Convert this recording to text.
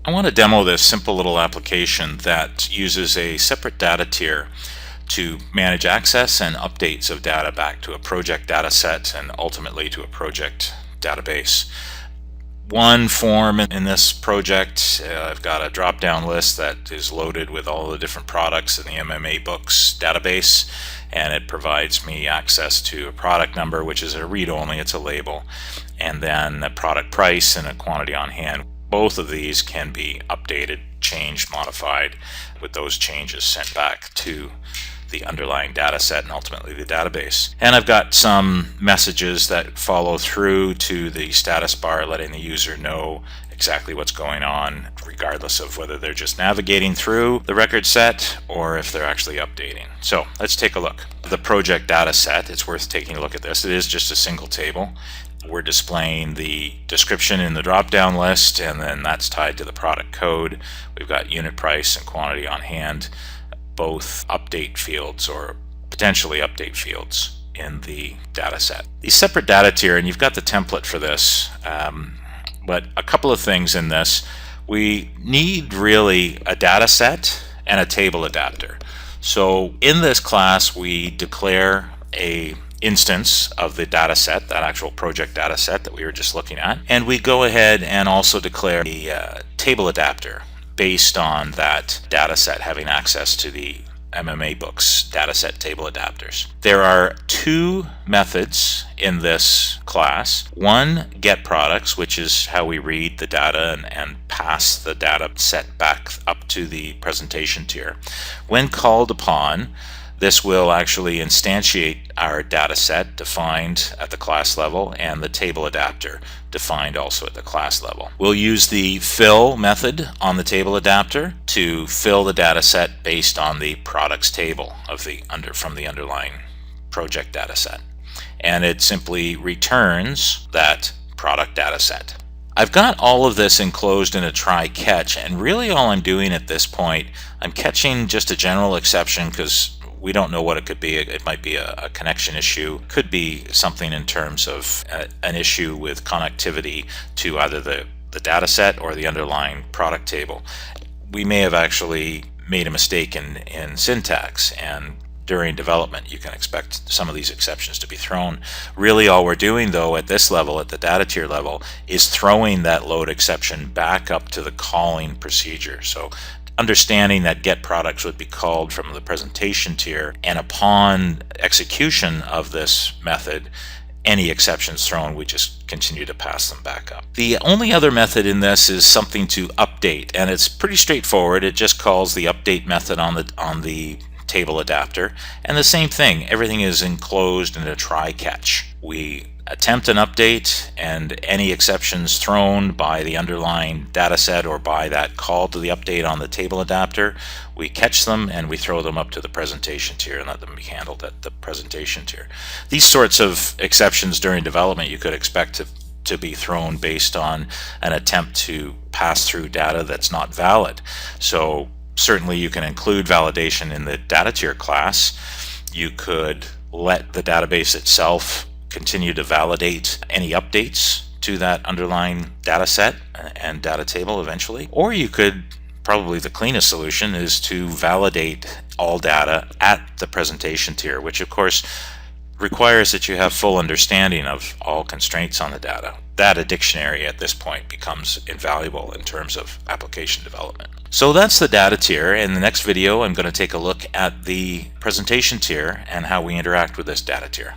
I want to demo this simple little application that uses a separate data tier to manage access and updates of data back to a project data set and ultimately to a project database. One form in this project, I've got a drop-down list that is loaded with all the different products in the MMA Books database, and it provides me access to a product number, which is a read-only, it's a label, and then a product price and a quantity on hand. Both of these can be updated, changed, modified, with those changes sent back to the underlying data set and ultimately the database. And I've got some messages that follow through to the status bar letting the user know exactly what's going on, regardless of whether they're just navigating through the record set or if they're actually updating. So let's take a look. The project data set, it's worth taking a look at this. It is just a single table. We're displaying the description in the drop-down list, and then that's tied to the product code. We've got unit price and quantity on hand, both update fields or potentially update fields in the data set. The separate data tier, and you've got the template for this, but a couple of things in this. We need really a data set and a table adapter. So in this class we declare a instance of the data set, that actual project data set that we were just looking at, and we go ahead and also declare the table adapter based on that data set having access to the MMA Books dataset table adapters. There are two methods in this class. One, get products, which is how we read the data and pass the data set back up to the presentation tier. When called upon, this will actually instantiate our data set defined at the class level and the table adapter defined also at the class level. We'll use the fill method on the table adapter to fill the data set based on the products table of from the underlying project data set. And it simply returns that product data set. I've got all of this enclosed in a try catch, and really all I'm doing at this point, I'm catching just a general exception because we don't know what it could be. It might be a connection issue, could be something in terms of an issue with connectivity to either the data set or the underlying product table. We may have actually made a mistake in syntax, and during development you can expect some of these exceptions to be thrown. Really all we're doing though at this level, at the data tier level, is throwing that load exception back up to the calling procedure. So understanding that get products would be called from the presentation tier, and upon execution of this method, any exceptions thrown, we just continue to pass them back up. The only other method in this is something to update, and it's pretty straightforward. It just calls the update method on the table adapter, and the same thing, everything is enclosed in a try catch. We attempt an update, and any exceptions thrown by the underlying data set or by that call to the update on the table adapter, we catch them and we throw them up to the presentation tier and let them be handled at the presentation tier. These sorts of exceptions during development you could expect to be thrown based on an attempt to pass through data that's not valid. So certainly you can include validation in the data tier class. You could let the database itself continue to validate any updates to that underlying data set and data table eventually. Or you could, probably the cleanest solution is to validate all data at the presentation tier, which of course requires that you have full understanding of all constraints on the data. That a dictionary at this point becomes invaluable in terms of application development. So that's the data tier. In the next video I'm going to take a look at the presentation tier and how we interact with this data tier.